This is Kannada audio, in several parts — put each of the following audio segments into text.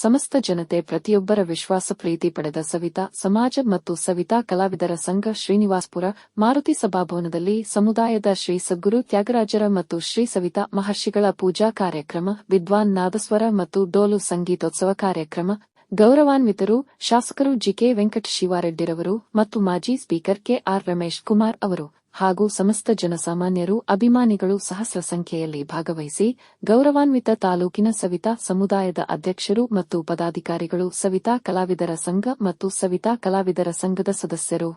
ಸಮಸ್ತ ಜನತೆ ಪ್ರತಿಯೊಬ್ಬರ ವಿಶ್ವಾಸ ಪ್ರೀತಿ ಪಡೆದ ಸವಿತಾ ಸಮಾಜ ಮತ್ತು ಸವಿತಾ ಕಲಾವಿದರ ಸಂಘ ಶ್ರೀನಿವಾಸಪುರ ಮಾರುತಿ ಸಭಾಭವನದಲ್ಲಿ ಸಮುದಾಯದ ಶ್ರೀ ಸದ್ಗುರು ತ್ಯಾಗರಾಜರ ಮತ್ತು ಶ್ರೀ ಸವಿತಾ ಮಹರ್ಷಿಗಳ ಪೂಜಾ ಕಾರ್ಯಕ್ರಮ, ವಿದ್ವಾನ್ ನಾದಸ್ವರ ಮತ್ತು ಡೋಲು ಸಂಗೀತೋತ್ಸವ ಕಾರ್ಯಕ್ರಮ. ಗೌರವಾನ್ವಿತರು ಶಾಸಕರು ಜಿಕೆ ವೆಂಕಟ ಶಿವಾರೆಡ್ಡಿರವರು ಮತ್ತು ಮಾಜಿ ಸ್ಪೀಕರ್ ಕೆಆರ್ ರಮೇಶ್ ಕುಮಾರ್ ಅವರು ಹಾಗೂ ಸಮಸ್ತ ಜನಸಾಮಾನ್ಯರು ಅಭಿಮಾನಿಗಳು ಸಹಸ್ರ ಸಂಖ್ಯೆಯಲ್ಲಿ ಭಾಗವಹಿಸಿ ಗೌರವಾನ್ವಿತ ತಾಲೂಕಿನ ಸವಿತಾ ಸಮುದಾಯದ ಅಧ್ಯಕ್ಷರು ಮತ್ತು ಪದಾಧಿಕಾರಿಗಳು, ಸವಿತಾ ಕಲಾವಿದರ ಸಂಘ ಮತ್ತು ಸವಿತಾ ಕಲಾವಿದರ ಸಂಘದ ಸದಸ್ಯರು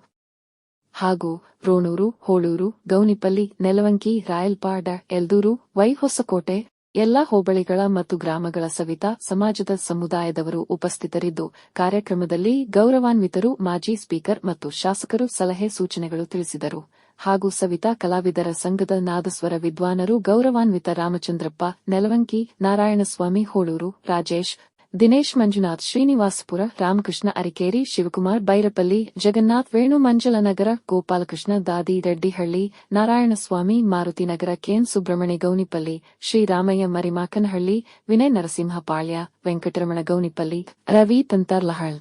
ಹಾಗೂ ರೋಣೂರು, ಹೋಳೂರು, ಗೌನಿಪಲ್ಲಿ, ನೆಲವಂಕಿ, ರಾಯಲ್ಪಾಡ, ಎಲ್ದೂರು, ವೈಹೊಸಕೋಟೆ ಎಲ್ಲಾ ಹೋಬಳಿಗಳ ಮತ್ತು ಗ್ರಾಮಗಳ ಸವಿತಾ ಸಮಾಜದ ಸಮುದಾಯದವರು ಉಪಸ್ಥಿತರಿದ್ದು, ಕಾರ್ಯಕ್ರಮದಲ್ಲಿ ಗೌರವಾನ್ವಿತರು ಮಾಜಿ ಸ್ಪೀಕರ್ ಮತ್ತು ಶಾಸಕರು ಸಲಹೆ ಸೂಚನೆಗಳು ತಿಳಿಸಿದರು. ಹಾಗೂ ಸವಿತಾ ಕಲಾವಿದರ ಸಂಘದ ನಾದಸ್ವರ ವಿದ್ವಾನರು ಗೌರವಾನ್ವಿತ ರಾಮಚಂದ್ರಪ್ಪ ನೆಲವಂಕಿ, ನಾರಾಯಣಸ್ವಾಮಿ ಹೋಳೂರು, ರಾಜೇಶ್, ದಿನೇಶ್ ಮಂಜುನಾಥ್ ಶ್ರೀನಿವಾಸಪುರ, ರಾಮಕೃಷ್ಣ ಅರಿಕೇರಿ, ಶಿವಕುಮಾರ್ ಬೈರಪಲ್ಲಿ, ಜಗನ್ನಾಥ್ ವೇಣು ಮಂಜಲನಗರ, ಗೋಪಾಲಕೃಷ್ಣ ದಾದಿ ರೆಡ್ಡಿಹಳ್ಳಿ, ನಾರಾಯಣಸ್ವಾಮಿ ಮಾರುತಿನಗರ, ಕೆಎನ್ ಸುಬ್ರಹ್ಮಣ್ಯ ಗೌನಿಪಲ್ಲಿ, ಶ್ರೀರಾಮಯ್ಯ ಮರಿಮಾಕನಹಳ್ಳಿ, ವಿನಯ್ ನರಸಿಂಹಪಾಳ್ಯ, ವೆಂಕಟರಮಣ ಗೌನಿಪಲ್ಲಿ, ರವಿ ತಂತಾರ್ಲಹಳ್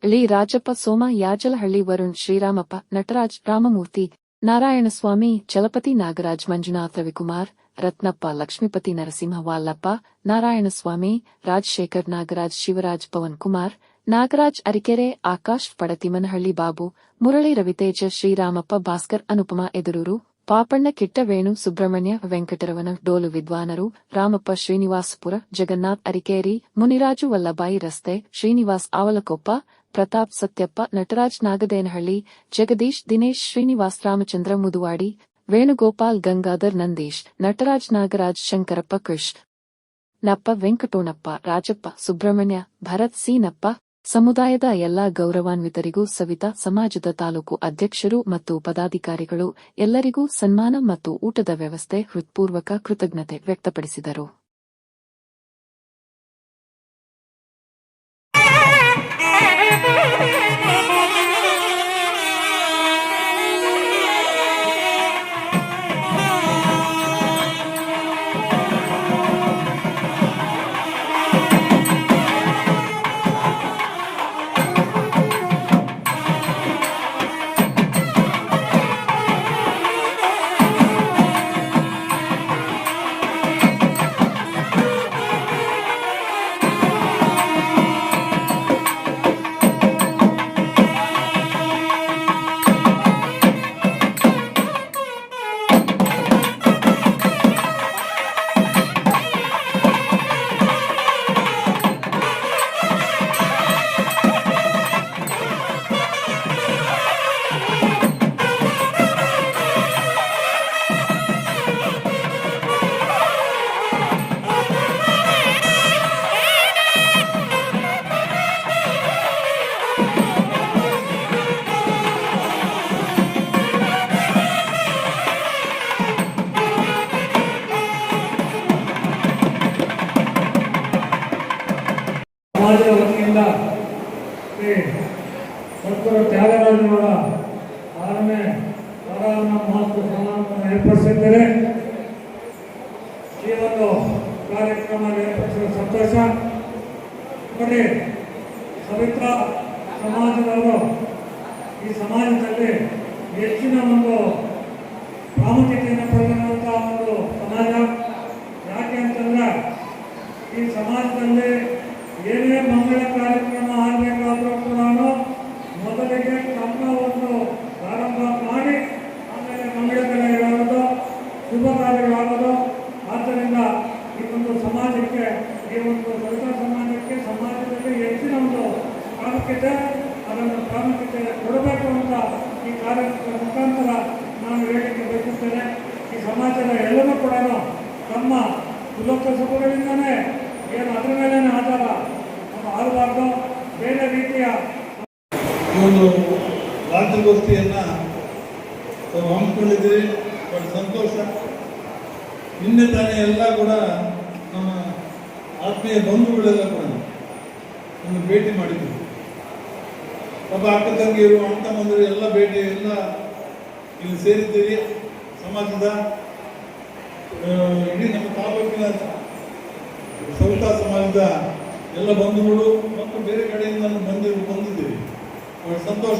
ಳಿ, ರಾಜಪ್ಪ ಸೋಮ ಯಾಜಲಹಳ್ಳಿ, ವರುಣ್, ಶ್ರೀರಾಮಪ್ಪ, ನಟರಾಜ್, ರಾಮಮೂರ್ತಿ, ನಾರಾಯಣಸ್ವಾಮಿ, ಚಲಪತಿ ನಾಗರಾಜ್, ಮಂಜುನಾಥ್, ರವಿಕುಮಾರ್, ರತ್ನಪ್ಪ, ಲಕ್ಷ್ಮೀಪತಿ, ನರಸಿಂಹ, ವಾಲ್ಲಪ್ಪ, ನಾರಾಯಣಸ್ವಾಮಿ, ರಾಜಶೇಖರ್, ನಾಗರಾಜ್, ಶಿವರಾಜ್, ಪವನ್ ಕುಮಾರ್, ನಾಗರಾಜ್ ಅರಿಕೆರೆ, ಆಕಾಶ್ ಪಡತಿಮನಹಳ್ಳಿ, ಬಾಬು, ಮುರಳಿ, ರವಿತೇಜ, ಶ್ರೀರಾಮಪ್ಪ, ಭಾಸ್ಕರ್, ಅನುಪಮಾ ಎದುರೂರು, ಪಾಪಣ್ಣ, ಕಿಟ್ಟವೇಣು, ಸುಬ್ರಹ್ಮಣ್ಯ, ವೆಂಕಟರಮಣ, ಡೋಲು ವಿದ್ವಾನರು, ರಾಮಪ್ಪ, ಶ್ರೀನಿವಾಸಪುರ, ಜಗನ್ನಾಥ್ ಅರಿಕೇರಿ, ಮುನಿರಾಜು, ವಲ್ಲಭಾಯಿ ರಸ್ತೆ, ಶ್ರೀನಿವಾಸ್ ಆವಲಕೊಪ್ಪ, ಪ್ರತಾಪ್, ಸತ್ಯಪ್ಪ, ನಟರಾಜ್, ನಾಗದೇನಹಳ್ಳಿ, ಜಗದೀಶ್, ದಿನೇಶ್, ಶ್ರೀನಿವಾಸ್, ರಾಮಚಂದ್ರ, ಮುದುವಾಡಿ, ವೇಣುಗೋಪಾಲ್, ಗಂಗಾಧರ್, ನಂದೀಶ್, ನಟರಾಜ್, ನಾಗರಾಜ್, ಶಂಕರಪ್ಪ, ಕೃಷ್ಣ ನಪ್ಪ, ವೆಂಕಟೋಣಪ್ಪ, ರಾಜಪ್ಪ, ಸುಬ್ರಹ್ಮಣ್ಯ, ಭರತ್, ಸೀನಪ್ಪ, ಸಮುದಾಯದ ಎಲ್ಲಾ ಗೌರವಾನ್ವಿತರಿಗೂ ಸವಿತಾ ಸಮಾಜದ ತಾಲೂಕು ಅಧ್ಯಕ್ಷರು ಮತ್ತು ಪದಾಧಿಕಾರಿಗಳು ಎಲ್ಲರಿಗೂ ಸನ್ಮಾನ ಮತ್ತು ಊಟದ ವ್ಯವಸ್ಥೆ ಹೃತ್ಪೂರ್ವಕ ಕೃತಜ್ಞತೆ ವ್ಯಕ್ತಪಡಿಸಿದರು. ಸಮಾಜದ ವತಿಯಿಂದ ಶ್ರೀ ಸದ್ಗುರು ತ್ಯಾಗರಾಜನವರ 6ನೇ ವರಹನ ಮಹೋತ್ಸವ ಸಮಾರಂಭವನ್ನು ಏರ್ಪಡಿಸಿದ್ದೇವೆ. ಈ ಒಂದು ಕಾರ್ಯಕ್ರಮ ಏರ್ಪಡಿಸಿದ ಸಂತೋಷ. ನೋಡಿ, ಸವಿತಾ ಸಮಾಜದವರು ಈ ಸಮಾಜದಲ್ಲಿ ಹೆಚ್ಚಿನ ಒಂದು ಪ್ರಾಮುಖ್ಯತೆಯನ್ನು ಪಡೆದಿರುವಂತಹ ಒಂದು ಸಮಾಜ. ಯಾಕೆ ಅಂತಂದ್ರೆ ಈ ಸಮಾಜದಲ್ಲಿ ಏನೇ ಮಂಗಳ ಕಾರ್ಯಕ್ರಮ ಆಗಬೇಕಾದ್ರೂ ಕೂಡ ಮೊದಲಿಗೆ ತಮ್ಮ ಒಂದು ಪ್ರಾರಂಭ ಮಾಡಿ ಆಮೇಲೆ ಮಂಗಳಕಲೆಗಳಾಗೋದು, ಶುಭ ಕಾರ್ಯಗಳಾಗೋದು. ಆದ್ದರಿಂದ ಈ ಒಂದು ಸಮಾಜಕ್ಕೆ, ಈ ಒಂದು ಸವಿತಾ ಸಮಾಜಕ್ಕೆ ಸಮಾಜದಲ್ಲಿ ಹೆಚ್ಚಿನ ಒಂದು ಪ್ರಾಮುಖ್ಯತೆ, ಅದನ್ನು ಪ್ರಾಮುಖ್ಯತೆ ಕೊಡಬೇಕು ಅಂತ ಈ ಕಾರ್ಯಕ್ರಮದ ಮುಖಾಂತರ ನಾನು ಹೇಳಿಕೆ ಬಯಸುತ್ತೇನೆ. ಈ ಸಮಾಜದ ಎಲ್ಲರೂ ಕೂಡ ತಮ್ಮ ಸುಲಭ ಏನು ಅದರ ಮೇಲೆ ಆಧಾರ ನಾವು ಆಗಬಾರ್ದು. ಬೇರೆ ರೀತಿಯ ಒಂದು ರಾಜ್ಯಗೋಷ್ಠಿಯನ್ನು ಹಮ್ಮಿಕೊಂಡಿದ್ದೀರಿ. ಬಹಳ ಸಂತೋಷ. ನಿನ್ನೆ ತಾನೇ ಎಲ್ಲ ಕೂಡ ನಮ್ಮ ಆತ್ಮೀಯ ಬಂಧುಗಳೆಲ್ಲ ಕೂಡ ನಮ್ಮನ್ನು ಭೇಟಿ ಮಾಡಿದ್ರು. ಒಬ್ಬ ಅಕ್ಕ ತಂಗಿಯರು, ಅಣ್ಣ ತಮ್ಮಂದಿರು ಎಲ್ಲ ಭೇಟಿ ಎಲ್ಲ ಇಲ್ಲಿ ಸೇರಿದ್ದೀರಿ. ಸಮಾಜದ ಇಡೀ ನಮ್ಮ ತಾಲೂಕಿನ ಸವಿತಾ ಸಮಾಜದ ಎಲ್ಲ ಬಂಧುಗಳು ಮತ್ತು ಬೇರೆ ಕಡೆಯಿಂದ ಬಂದಿದ್ದೀವಿ. ಅವರ ಸಂತೋಷ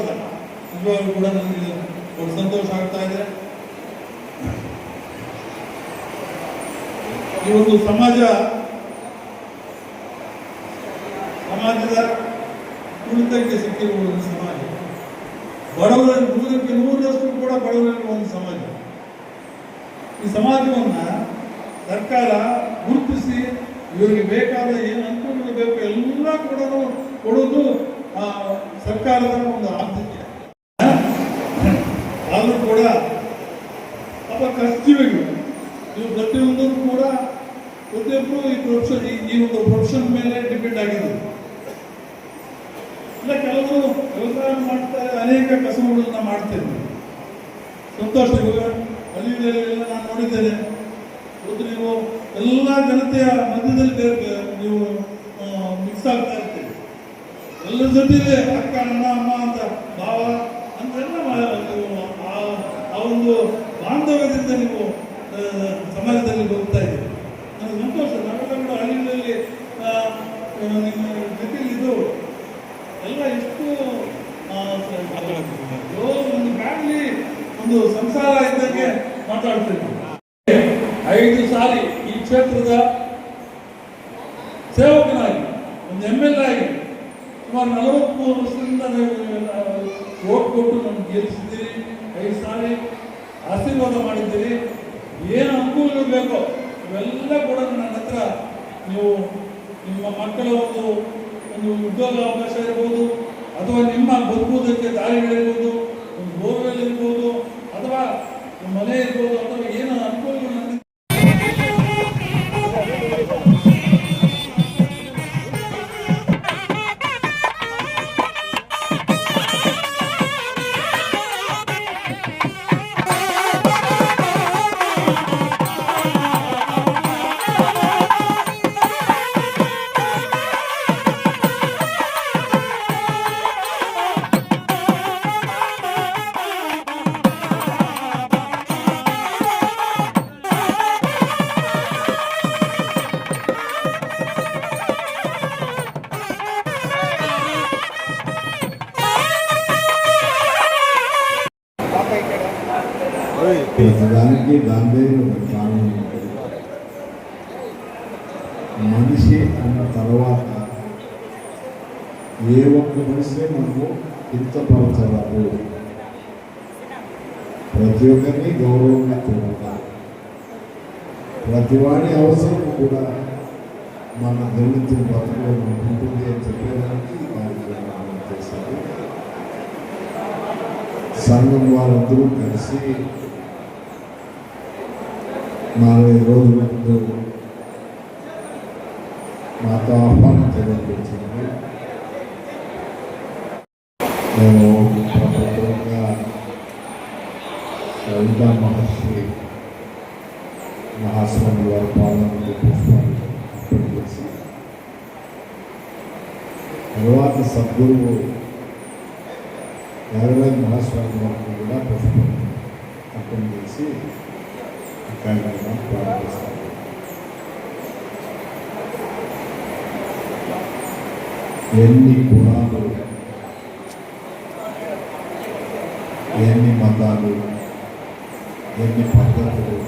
ನಿಜವಾಗ್ಲೂ ಕೂಡ ನನಗೆ ಅವರ ಸಂತೋಷ ಆಗ್ತಾ ಇದೆ. ಈ ಒಂದು ಸಮಾಜದ ತುಳಿತಕ್ಕೆ ಸಿಕ್ಕಿರುವ ಒಂದು ಸಮಾಜ, ಬಡವರಲ್ಲಿ 100% ಕೂಡ ಬಡವರಲ್ಲಿ ಒಂದು ಸಮಾಜ. ಈ ಸಮಾಜವನ್ನ ಸರ್ಕಾರ ಗುರುತಿಸಿ ಇವರಿಗೆ ಬೇಕಾದ ಏನು ಅನುಕೂಲಗಳು ಬೇಕು ಎಲ್ಲ ಕೂಡ ಕೊಡೋದು ಸರ್ಕಾರದ ಒಂದು ಆದ್ಯತೆ. ಆದರೂ ಕೂಡ ಕಷ್ಟಜೀವಿಗಳು ಇವು ಪ್ರತಿಯೊಂದನ್ನು ಕೂಡ ಪ್ರತಿಯೊಬ್ಬರು ಈ ಒಂದು ಪ್ರೊಫೆಷನ್ ಮೇಲೆ ಡಿಪೆಂಡ್ ಆಗಿದೆ. ಇಲ್ಲ ಕೆಲವರು ವ್ಯವಸಾಯ ಮಾಡ್ತಾರೆ, ಅನೇಕ ಕಸಬುಗಳನ್ನ ಮಾಡ್ತೇವೆ. ಸಂತೋಷ. ಹಳ್ಳಿಗಳಲ್ಲೆಲ್ಲ ನಾನು ನೋಡಿದ್ದೇನೆ, ಇವತ್ತು ನೀವು ಎಲ್ಲ ಜನತೆಯ ಮಧ್ಯದಲ್ಲಿ ನೀವು ಮಿಕ್ಸ್ ಆಗ್ತಾ ಇರ್ತೀರಿ. ಎಲ್ಲರ ಜೊತೆಗೆ ಅಕ್ಕ ಅಣ್ಣ ಅಮ್ಮ ಅಂತ ಭಾವ ಅಂತೆಲ್ಲ ಆ ಒಂದು ಬಾಂಧವ್ಯದಿಂದ ನೀವು ಸಮಾಜದಲ್ಲಿ ಹೋಗ್ತಾ ಇದ್ದೀರಿ. ನನಗೆ ಸಂತೋಷ. ನಾವೆಲ್ಲ ಕೂಡ ಹಳ್ಳಿಗಳಲ್ಲಿ ನಿಮ್ಮ ಜೊತೆಯಲ್ಲಿದ್ದು ಎಲ್ಲ ಎಷ್ಟು ಒಂದು ಫ್ಯಾಮಿಲಿ ಒಂದು ಸಂಸಾರ ಇದ್ದಂಗೆ ಮಾತಾಡ್ತೀವಿ. 5 ಸಾರಿ ಈ ಕ್ಷೇತ್ರದ ಸೇವಕನಾಗಿ ಒಂದು MLA ಆಗಿ ಸುಮಾರು 43 ವರ್ಷದಿಂದ ಓಟ್ ಕೊಟ್ಟು ನಮ್ಗೆ ಗೆಲ್ಲಿಸಿದ್ದೀರಿ. 5 ಸಾರಿ ಆಶೀರ್ವಾದ ಮಾಡಿದ್ದೀರಿ. ಏನು ಅನುಕೂಲಗಳು ಬೇಕೋ ಇವೆಲ್ಲ ಕೂಡ ನನ್ನ ಹತ್ರ ನೀವು ನಿಮ್ಮ ಮಕ್ಕಳ ಒಂದು ಉದ್ಯೋಗ ಅವಕಾಶ ಇರ್ಬೋದು, ಅಥವಾ ನಿಮ್ಮ ಬದುಕುವುದಕ್ಕೆ ದಾರಿಗಳಿರ್ಬೋದು, ಒಂದು ಬೋರ್ವೆಲ್ ಇರ್ಬೋದು, ಅಥವಾ ಮನೆ ಇರ್ಬೋದು, ಅಥವಾ ಏನು ಅನುಕೂಲಗಳು ప్రతిదానికి దాని ఒక కారణం ఉంటుంది. మనిషి అన్న తర్వాత ఏ ఒక్క మనిషి మనము కించపరచరాదు. ప్రతి ఒక్కరిని గౌరవంగా చూడాలి. ప్రతి వాడి అవసరం కూడా మన దళితుల బతుకులో ఉంటుంది అని చెప్పేదానికి కార్యక్రమం చేశారు. సంఘం వారందరూ కలిసి 40 రోజుల ముందు మాతో ఆహ్వానం తెలియజేసింది. మేము ప్రభుత్వంగా సవితా మహర్షి మహాస్వామి వారి పాలనకు పుష్పాలు అర్పణ చేసి, తర్వాత సద్గురువు త్యాగరాజ మహాస్వామి వారికి కూడా పుష్పాలు అర్పణ చేసి కార్యక్రమం ప్రారంభిస్తారు. ఎన్ని కులాలు, ఎన్ని మతాలు, ఎన్ని పద్ధతులు,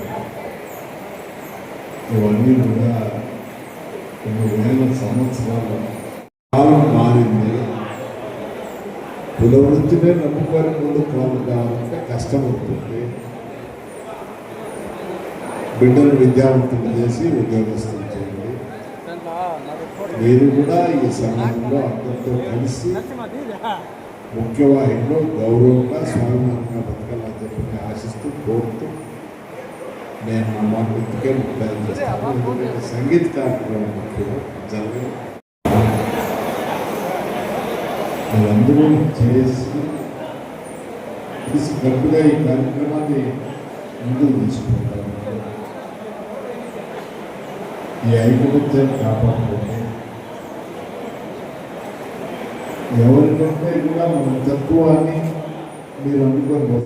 ఇవన్నీ కూడా కొన్ని వేల సంవత్సరాల కాలం మారింది. కుల వృత్తినే నమ్ముకొని ముందుకు కావాలంటే కష్టం అవుతుంది. బిడ్డలు విద్యావంతులు చేసి ఉద్యోగస్తులు చేయండి. మీరు కూడా ఈ సమయంలో అందరితో కలిసి ముఖ్యవాహినిలో గౌరవంగా స్వాభిమానంగా బతకాలని చెప్పి ఆశిస్తూ కోరుతూ నేను నా మాట ఇందుకే ముఖ్యం చేస్తాను. ఎందుకంటే సంగీత కార్యక్రమం ముఖ్యం జరగదు. మీరందరూ చేసి గట్టిగా ఈ కార్యక్రమాన్ని ముందుకు తీసుకుంటారు. ఈ ఐకమత్యాన్ని కాపాడుకోండి. ఎవరికంటే కూడా మన తత్వాన్ని మీరు అనుకోని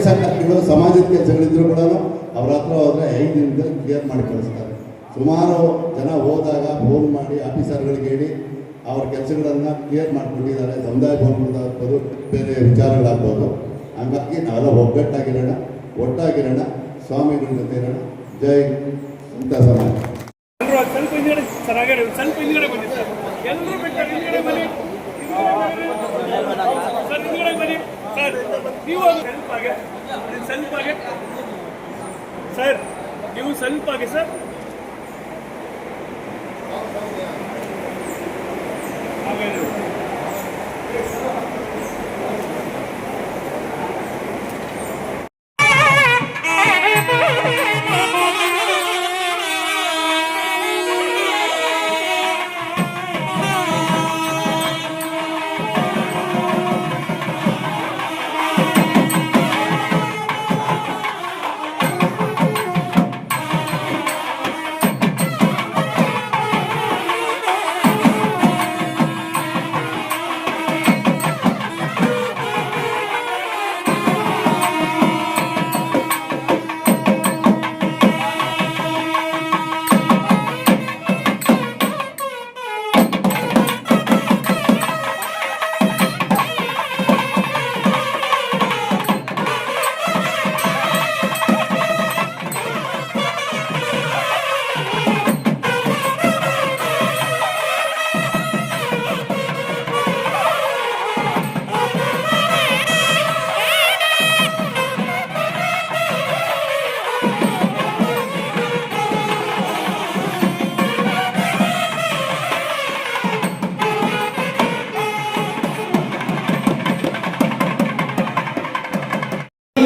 ಕೆಲಸಗಳು ಸಮಾಜದ ಕೆಲಸಗಳಿದ್ರು ಕೂಡ ಅವ್ರ ಹತ್ರ ಹೋದರೆ 5 ದಿನದಲ್ಲಿ ಕ್ಲಿಯರ್ ಮಾಡಿ ಕಳಿಸ್ತಾರೆ. ಸುಮಾರು ಜನ ಹೋದಾಗ ಫೋನ್ ಮಾಡಿ ಆಫೀಸರ್ಗಳಿಗೆ ಹೇಳಿ ಅವ್ರ ಕೆಲಸಗಳನ್ನು ಕ್ಲಿಯರ್ ಮಾಡಿಕೊಂಡಿದ್ದಾರೆ. ಸಮುದಾಯ ಭವನಗಳಾಗ್ಬೋದು, ಬೇರೆ ವಿಚಾರಗಳಾಗ್ಬೋದು. ಹಾಗಾಗಿ ನಾವೆಲ್ಲ ಒಟ್ಟಾಗಿರೋಣ, ಸ್ವಾಮಿಗಳ ಜೊತೆ ಇರೋಣ. ಜೈ ಸಂತ ಸಮಾಜ. ಸ್ವಲ್ಪ ಹಿಂದ್ಗಡೆ ಸರ್, ಹಾಗೆ ಸ್ವಲ್ಪ ಹಿಂದ್ಗಡೆ ಬನ್ನಿ ಸರ್. ಎಲ್ಲರೂ ಬೇಕಾದ್ರೆ ಹಿಂದ್ಗಡೆ ಬನ್ನಿ ಸರ್, ಹಿಂದ್ಗಡೆ ಬನ್ನಿ ಸರ್. ನೀವು ಸ್ವಲ್ಪ ಹಾಗೆ ಸರ್, ನೀವು ಸ್ವಲ್ಪ ಹಾಗೆ ಸರ್.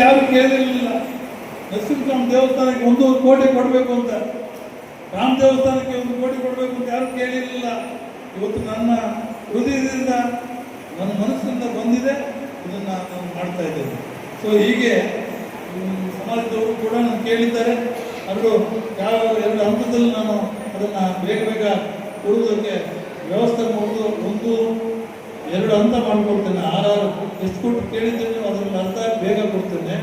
ಯಾರು ಕೇಳಿರಲಿಲ್ಲ. ನರಸಿಂಹಸ್ವಾಮಿ ದೇವಸ್ಥಾನಕ್ಕೆ 1 ಕೋಟಿ ಕೊಡಬೇಕು ಅಂತ, ರಾಮ ದೇವಸ್ಥಾನಕ್ಕೆ 1 ಕೋಟಿ ಕೊಡಬೇಕು ಅಂತ ಯಾರು ಕೇಳಿರಲಿಲ್ಲ. ಇವತ್ತು ನನ್ನ ಹೃದಯದಿಂದ, ನನ್ನ ಮನಸ್ಸಿನಿಂದ ಬಂದಿದೆ, ಇದನ್ನು ನಾನು ಮಾಡ್ತಾ ಇದ್ದೇನೆ. ಸೊ ಹೀಗೆ ಸಮಾಜದವರು ಕೂಡ ನಾನು ಕೇಳಿದ್ದಾರೆ. ಅದು ಯಾವ 2 ಹಂತದಲ್ಲಿ ನಾನು ಅದನ್ನು ಬೇಗ ಕೊಡುವುದಕ್ಕೆ ವ್ಯವಸ್ಥೆ ಮಾಡೋದು. 1-2 ಹಂತ ಮಾಡಿಕೊಡ್ತೇನೆ. 6 ಎಷ್ಟು ಕೊಟ್ಟು ಕೇಳಿದ್ದೇನೆ ಅದರಲ್ಲಿ ಅರ್ಧ ಬೇಗ ಕೊಡ್ತೇನೆ.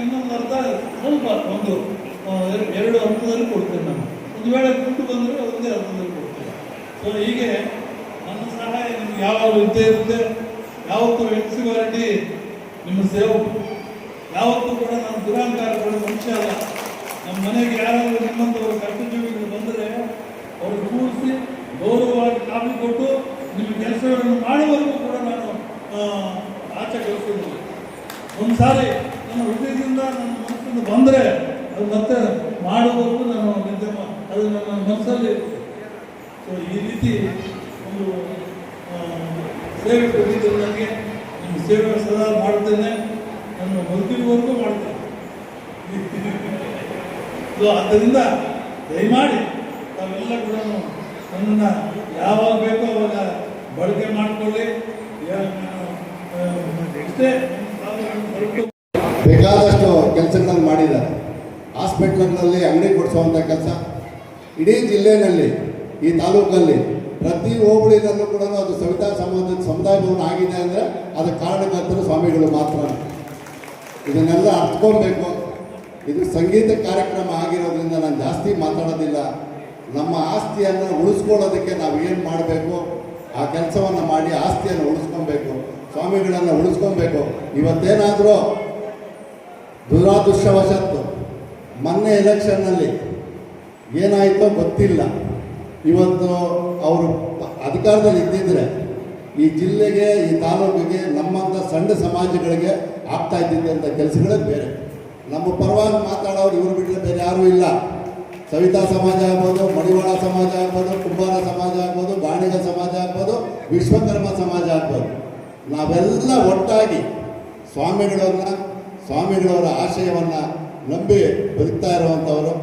ಇನ್ನೊಂದು ಅರ್ಧ ಸ್ವಲ್ಪ 2 ಹಂತದಲ್ಲಿ ಕೊಡ್ತೇನೆ. ನಾನು ಒಂದು ವೇಳೆ ದುಡ್ಡು ಬಂದರೆ ಒಂದೇ ಹಂತದಲ್ಲಿ ಕೊಡ್ತೇನೆ. ಸೊ ಹೀಗೆ ನನ್ನ ಸಹಾಯ ನಿಮ್ಗೆ ಯಾವಾಗಲೂ ಇದ್ದೇ ಇರುತ್ತೆ. ಯಾವತ್ತೂ ಎಕ್ಸಿಕ್ಯೂರಿಟಿ ನಿಮ್ಮ ಸೇವಕು. ಯಾವತ್ತೂ ಕೂಡ ನಾನು ದುರಹಂಕಾರಗಳು ಮನುಷ್ಯ ಅಲ್ಲ. ನಮ್ಮ ಮನೆಗೆ ಯಾರಾದರೂ ನಿಮ್ಮಂಥವರು ಕರ್ತವ್ಯಗಳು ಬಂದರೆ ಅವರು ಕೂರಿಸಿ ಗೌರವವಾಗಿ ಕಾಫಿ ಕೊಟ್ಟು ನಿಮ್ಮ ಕೆಲಸಗಳನ್ನು ಮಾಡುವವರೆಗೂ ಕೂಡ ನಾನು ಆಚೆ ಕಳಿಸ್ತೀನಿ. ಒಂದು ಸಾರಿ ನನ್ನ ಹೃದಯದಿಂದ, ನನ್ನ ಮನಸ್ಸಿಂದ ಬಂದರೆ ಅದು ಮತ್ತೆ ಮಾಡುವವರೆಗೂ ನಾನು ಅದು ನನ್ನ ಮನಸ್ಸಲ್ಲಿ. ಸೊ ಈ ರೀತಿ ಒಂದು ಸೇವೆ ಕೊಟ್ಟಿದ್ದರು ನನಗೆ. ನಿಮ್ಮ ಸೇವೆ ಸದಾ ಮಾಡ್ತೇನೆ, ನನ್ನ ಬದುಕಿರುವವರೆಗೂ ಮಾಡ್ತೇನೆ. ಸೊ ಆದ್ದರಿಂದ ದಯಮಾಡಿ ತಾವೆಲ್ಲ ಕೂಡ ನನ್ನನ್ನು ಯಾವಾಗ ಬೇಕೋ ಅವಾಗ ಬಳಕೆ ಮಾಡಿಕೊಳ್ಳಿ. ಬೇಕಾದಷ್ಟು ಕೆಲಸಗಳನ್ನು ಮಾಡಿದ್ದಾರೆ. ಹಾಸ್ಪಿಟ್ಲ್ಗಳಲ್ಲಿ ಅಂಗಡಿ ಕೊಡಿಸುವಂಥ ಕೆಲಸ ಇಡೀ ಜಿಲ್ಲೆಯಲ್ಲಿ, ಈ ತಾಲೂಕಲ್ಲಿ ಪ್ರತಿ ಹೋಬಳಿನಲ್ಲೂ ಕೂಡ ಅದು ಸವಿತಾ ಸಮಾಜದ ಸಮುದಾಯ ಭವನ ಆಗಿದೆ ಅಂದರೆ ಅದಕ್ಕೆ ಕಾರಣಕರ್ತರು ಸ್ವಾಮಿಗಳು ಮಾತ್ರ. ಇದನ್ನೆಲ್ಲ ಅರ್ಥಕೊಬೇಕು. ಇದು ಸಂಗೀತ ಕಾರ್ಯಕ್ರಮ ಆಗಿರೋದ್ರಿಂದ ನಾನು ಜಾಸ್ತಿ ಮಾತಾಡೋದಿಲ್ಲ. ನಮ್ಮ ಆಸ್ತಿಯನ್ನು ಉಳಿಸ್ಕೊಳ್ಳೋದಕ್ಕೆ ನಾವು ಏನು ಮಾಡಬೇಕು ಆ ಕೆಲಸವನ್ನು ಮಾಡಿ ಆಸ್ತಿಯನ್ನು ಉಳಿಸ್ಕೊಬೇಕು, ಸ್ವಾಮಿಗಳನ್ನು ಉಳಿಸ್ಕೊಬೇಕು. ಇವತ್ತೇನಾದರೂ ದುರಾದೃಷ್ಟವಶತ್ತು ಮೊನ್ನೆ ಎಲೆಕ್ಷನ್ನಲ್ಲಿ ಏನಾಯಿತೋ ಗೊತ್ತಿಲ್ಲ. ಇವತ್ತು ಅವರು ಅಧಿಕಾರದಲ್ಲಿ ಇದ್ದಿದ್ರೆ ಈ ಜಿಲ್ಲೆಗೆ, ಈ ತಾಲೂಕಿಗೆ, ನಮ್ಮಂಥ ಸಣ್ಣ ಸಮಾಜಗಳಿಗೆ ಆಗ್ತಾ ಇದ್ದಿದ್ದಂಥ ಕೆಲಸಗಳೇ ಬೇರೆ. ನಮ್ಮ ಪರವಾಗಿ ಮಾತಾಡೋರು ಇವರು ಬಿಟ್ಟರೆ ಬೇರೆ ಯಾರೂ ಇಲ್ಲ. ಸವಿತಾ ಸಮಾಜ ಆಗ್ಬೋದು, ಮಡಿವಾಳ ಸಮಾಜ ಆಗ್ಬೋದು, ಕುಂಬಾರ ಸಮಾಜ ಆಗ್ಬೋದು, ಬಾಣಿಗ ಸಮಾಜ ಆಗ್ಬೋದು, ವಿಶ್ವಕರ್ಮ ಸಮಾಜ ಆಗ್ಬೋದು, ನಾವೆಲ್ಲ ಒಟ್ಟಾಗಿ ಸ್ವಾಮಿಗಳವರ ಆಶಯವನ್ನು ನಂಬಿ ಬದುಕ್ತಾ ಇರುವಂಥವರು,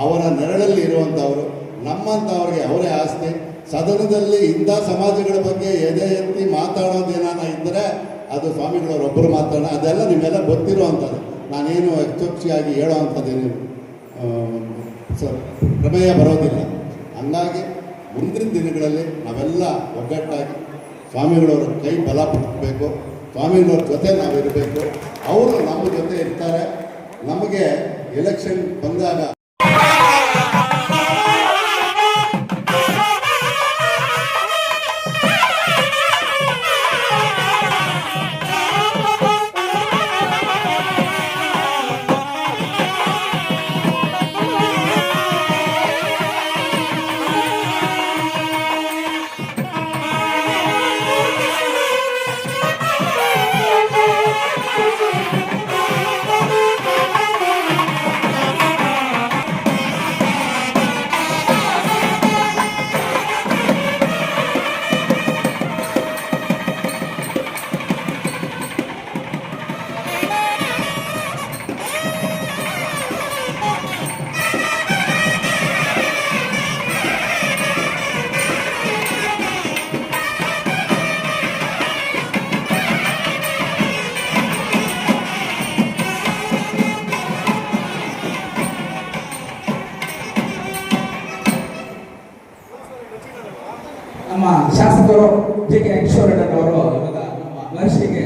ಅವರ ನೆರಳಲ್ಲಿ ಇರುವಂಥವರು, ನಮ್ಮಂಥವ್ರಿಗೆ ಅವರೇ ಆಸ್ತಿ. ಸದನದಲ್ಲಿ ಇಂಥ ಸಮಾಜಗಳ ಬಗ್ಗೆ ಎದೆ ಎತ್ತಿ ಮಾತಾಡೋದೇನಾನ ಇದ್ದರೆ ಅದು ಸ್ವಾಮಿಗಳವರೊಬ್ಬರು ಮಾತಾಡೋಣ. ಅದೆಲ್ಲ ನಿಮ್ಮೆಲ್ಲ ಗೊತ್ತಿರುವಂಥದ್ದು. ನಾನೇನು ಯಥೋಕ್ಷಿಯಾಗಿ ಹೇಳೋ ಅಂಥದ್ದೇನು ಪ್ರಮೇಯ ಬರೋದಿಲ್ಲ. ಹಂಗಾಗಿ ಮುಂದಿನ ದಿನಗಳಲ್ಲಿ ನಾವೆಲ್ಲ ಒಗ್ಗಟ್ಟಾಗಿ ಸ್ವಾಮಿಗಳವರ ಕೈ ಬಲ ಪಡಿಸಬೇಕು. ಸ್ವಾಮೀಜಿಯವ್ರ ಜೊತೆ ನಾವಿರಬೇಕು. ಅವರು ನಮ್ಮ ಜೊತೆ ಇರ್ತಾರೆ. ನಮಗೆ ಎಲೆಕ್ಷನ್ ಬಂದಾಗ ನಮ್ಮ ಶಾಸಕರು ಜೆ ಕೆ ಕಿಶೋರಣ್ಣನವರು ಇವಾಗ ನಮ್ಮ ಮಹರ್ಷಿಗೆ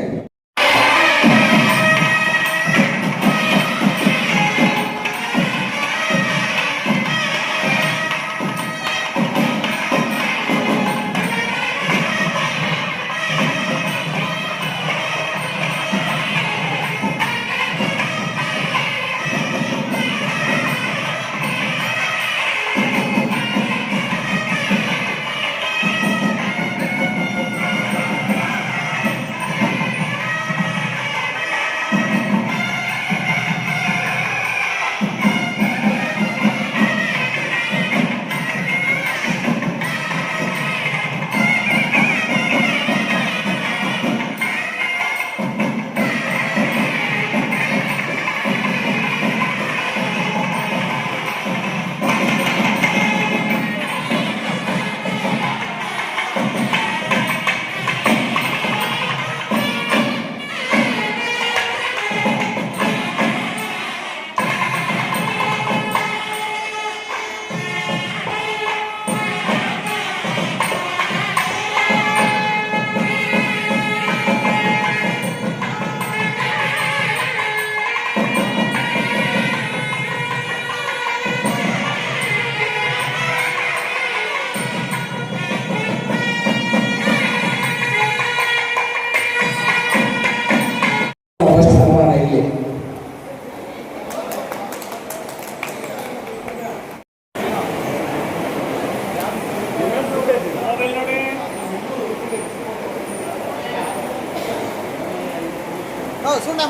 ಸನ್ಮಾನ ಇಲ್ಲಿ ಸುಣ್ಣ